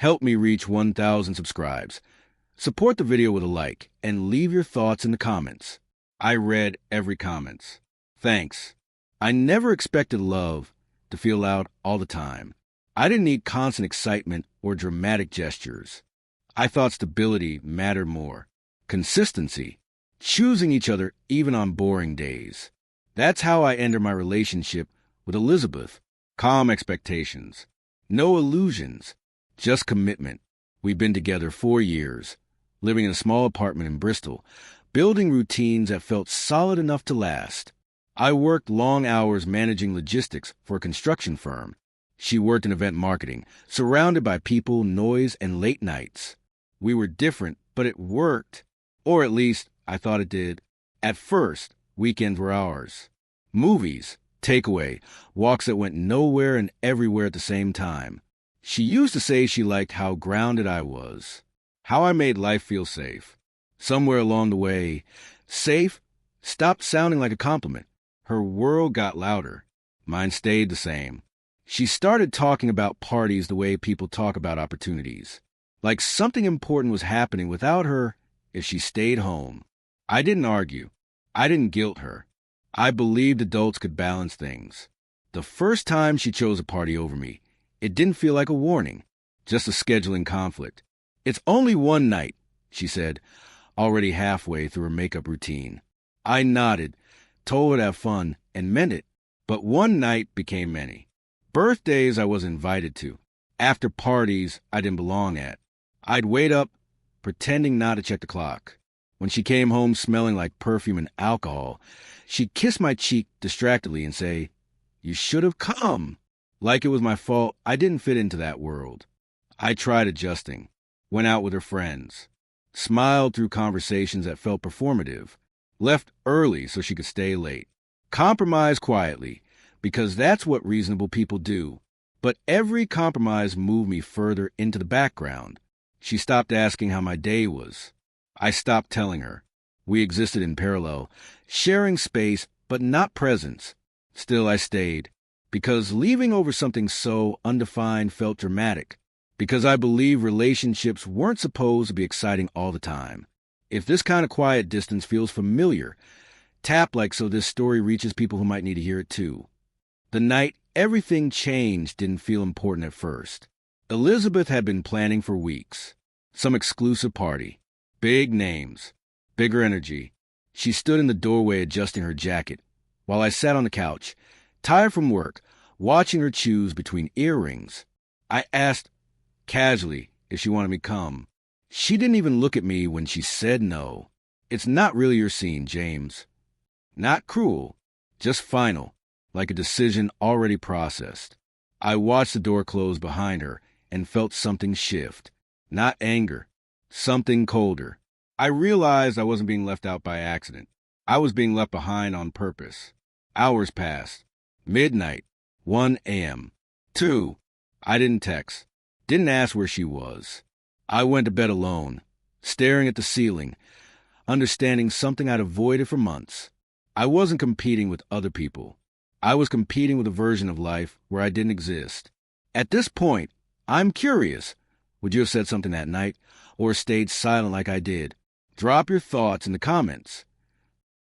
Help me reach 1,000 subscribes. Support the video with a like and leave your thoughts in the comments. I read every comments. Thanks. I never expected love to feel loud all the time. I didn't need constant excitement or dramatic gestures. I thought stability mattered more. Consistency. Choosing each other even on boring days. That's how I entered my relationship with Elizabeth. Calm expectations. No illusions. Just commitment. We've been together 4 years, living in a small apartment in Bristol, building routines that felt solid enough to last. I worked long hours managing logistics for a construction firm. She worked in event marketing, surrounded by people, noise, and late nights. We were different, but it worked. Or at least, I thought it did. At first, weekends were ours. Movies, takeaway, walks that went nowhere and everywhere at the same time. She used to say she liked how grounded I was, how I made life feel safe. Somewhere along the way, safe stopped sounding like a compliment. Her world got louder. Mine stayed the same. She started talking about parties the way people talk about opportunities. Like something important was happening without her if she stayed home. I didn't argue. I didn't guilt her. I believed adults could balance things. The first time she chose a party over me, it didn't feel like a warning, just a scheduling conflict. It's only one night, she said, already halfway through her makeup routine. I nodded, told her to have fun, and meant it. But one night became many. Birthdays I was invited to. After parties I didn't belong at. I'd wait up, pretending not to check the clock. When she came home smelling like perfume and alcohol, she'd kiss my cheek distractedly and say, "You should have come." Like it was my fault I didn't fit into that world. I tried adjusting, went out with her friends, smiled through conversations that felt performative, left early so she could stay late, compromised quietly, because that's what reasonable people do. But every compromise moved me further into the background. She stopped asking how my day was. I stopped telling her. We existed in parallel, sharing space but not presence. Still I stayed, because leaving over something so undefined felt dramatic, because I believe relationships weren't supposed to be exciting all the time. If this kind of quiet distance feels familiar, tap like so this story reaches people who might need to hear it too. The night everything changed didn't feel important at first. Elizabeth had been planning for weeks. Some exclusive party. Big names. Bigger energy. She stood in the doorway adjusting her jacket, while I sat on the couch, tired from work, watching her choose between earrings. I asked casually if she wanted me to come. She didn't even look at me when she said no. It's not really your scene, James. Not cruel, just final, like a decision already processed. I watched the door close behind her and felt something shift. Not anger, something colder. I realized I wasn't being left out by accident. I was being left behind on purpose. Hours passed. Midnight. 1 a.m. 2. I didn't text. Didn't ask where she was. I went to bed alone, staring at the ceiling, understanding something I'd avoided for months. I wasn't competing with other people. I was competing with a version of life where I didn't exist. At this point, I'm curious. Would you have said something that night, or stayed silent like I did? Drop your thoughts in the comments.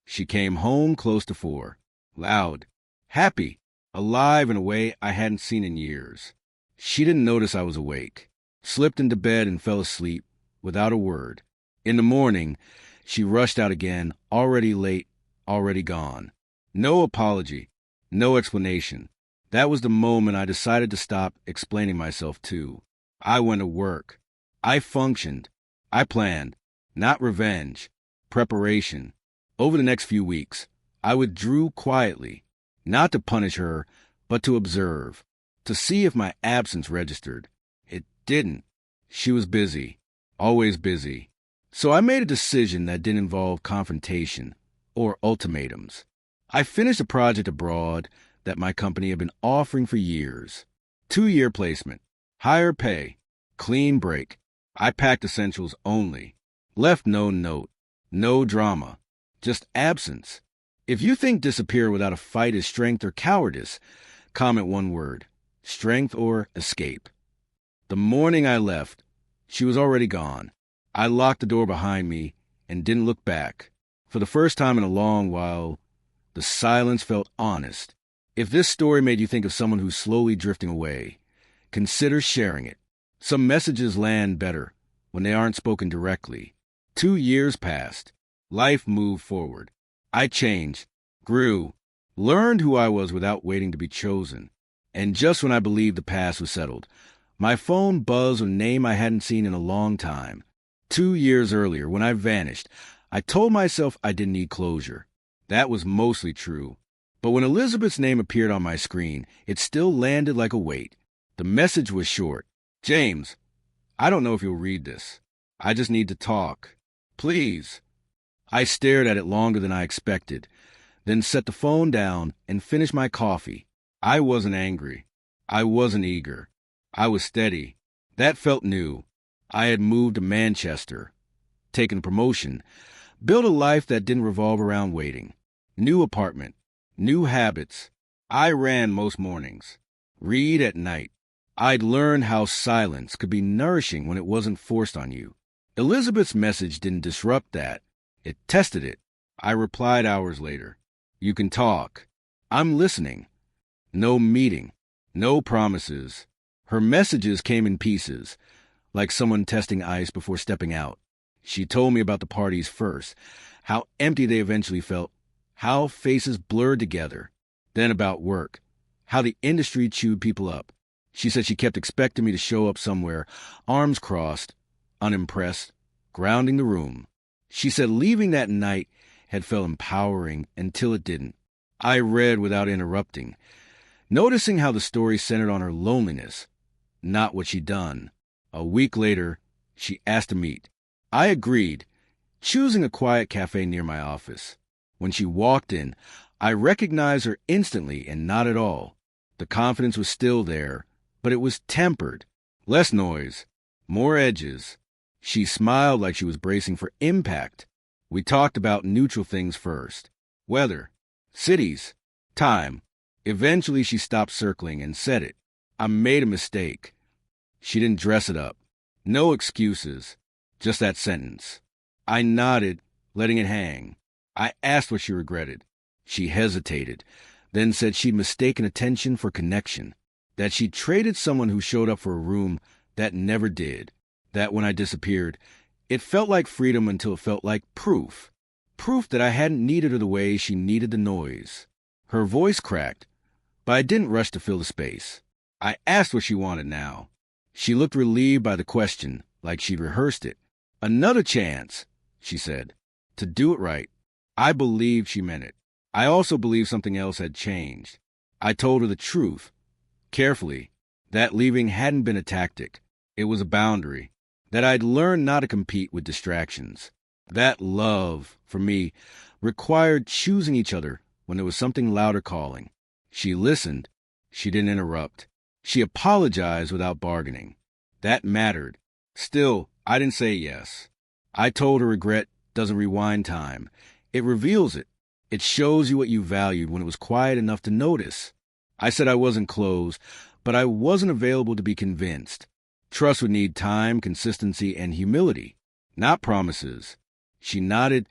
She came home close to 4. Loud, happy, alive in a way I hadn't seen in years. She didn't notice I was awake. Slipped into bed and fell asleep without a word. In the morning, she rushed out again, already late, already gone. No apology, no explanation. That was the moment I decided to stop explaining myself too. I went to work. I functioned. I planned. Not revenge. Preparation. Over the next few weeks, I withdrew quietly, not to punish her, but to observe, to see if my absence registered. It didn't. She was busy. Always busy. So I made a decision that didn't involve confrontation or ultimatums. I finished a project abroad that my company had been offering for years. 2-year placement. Higher pay, clean break. I packed essentials only. Left no note, no drama, just absence. If you think disappear without a fight is strength or cowardice, comment one word, strength or escape. The morning I left, she was already gone. I locked the door behind me and didn't look back. For the first time in a long while, the silence felt honest. If this story made you think of someone who's slowly drifting away, consider sharing it. Some messages land better when they aren't spoken directly. 2 years passed. Life moved forward. I changed, grew, learned who I was without waiting to be chosen. And just when I believed the past was settled, my phone buzzed with a name I hadn't seen in a long time. 2 years earlier, when I vanished, I told myself I didn't need closure. That was mostly true. But when Elizabeth's name appeared on my screen, it still landed like a weight. The message was short. James, I don't know if you'll read this. I just need to talk. Please. I stared at it longer than I expected, then set the phone down and finished my coffee. I wasn't angry. I wasn't eager. I was steady. That felt new. I had moved to Manchester, taken a promotion, built a life that didn't revolve around waiting. New apartment, new habits. I ran most mornings, read at night. I'd learned how silence could be nourishing when it wasn't forced on you. Elizabeth's message didn't disrupt that. It tested it. I replied hours later. You can talk. I'm listening. No meeting. No promises. Her messages came in pieces, like someone testing ice before stepping out. She told me about the parties first, how empty they eventually felt, how faces blurred together. Then about work, how the industry chewed people up. She said she kept expecting me to show up somewhere, arms crossed, unimpressed, grounding the room. She said leaving that night had felt empowering until it didn't. I read without interrupting, noticing how the story centered on her loneliness, not what she'd done. A week later, she asked to meet. I agreed, choosing a quiet cafe near my office. When she walked in, I recognized her instantly and not at all. The confidence was still there, but it was tempered. Less noise, more edges. She smiled like she was bracing for impact. We talked about neutral things first. Weather, cities, time. Eventually she stopped circling and said it. I made a mistake. She didn't dress it up. No excuses. Just that sentence. I nodded, letting it hang. I asked what she regretted. She hesitated, then said she'd mistaken attention for connection, that she'd traded someone who showed up for a room that never did, that when I disappeared, it felt like freedom until it felt like proof. Proof that I hadn't needed her the way she needed the noise. Her voice cracked, but I didn't rush to fill the space. I asked what she wanted now. She looked relieved by the question, like she'd rehearsed it. Another chance, she said, to do it right. I believed she meant it. I also believed something else had changed. I told her the truth, carefully, that leaving hadn't been a tactic. It was a boundary, that I'd learned not to compete with distractions. That love, for me, required choosing each other when there was something louder calling. She listened. She didn't interrupt. She apologized without bargaining. That mattered. Still, I didn't say yes. I told her regret doesn't rewind time. It reveals it. It shows you what you valued when it was quiet enough to notice. I said I wasn't closed, but I wasn't available to be convinced. Trust would need time, consistency, and humility, not promises. She nodded,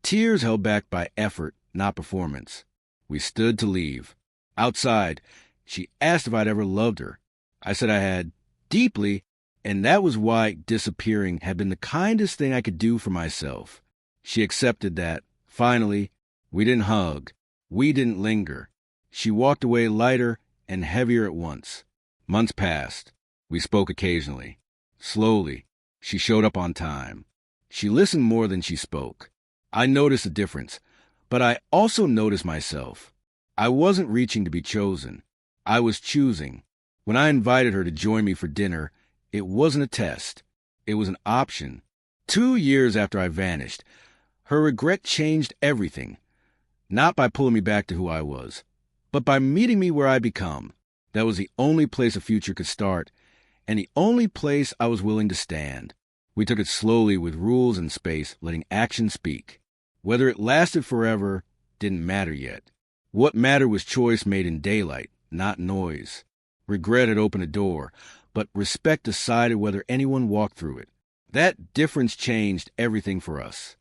tears held back by effort, not performance. We stood to leave. Outside, she asked if I'd ever loved her. I said I had, deeply, and that was why disappearing had been the kindest thing I could do for myself. She accepted that. Finally, we didn't hug. We didn't linger. She walked away lighter and heavier at once. Months passed. We spoke occasionally. Slowly, she showed up on time. She listened more than she spoke. I noticed a difference, but I also noticed myself. I wasn't reaching to be chosen. I was choosing. When I invited her to join me for dinner, it wasn't a test. It was an option. 2 years after I vanished, her regret changed everything. Not by pulling me back to who I was, but by meeting me where I'd become. That was the only place a future could start, and the only place I was willing to stand. We took it slowly with rules and space, letting action speak. Whether it lasted forever didn't matter yet. What mattered was choice made in daylight, not noise. Regret had opened a door, but respect decided whether anyone walked through it. That difference changed everything for us.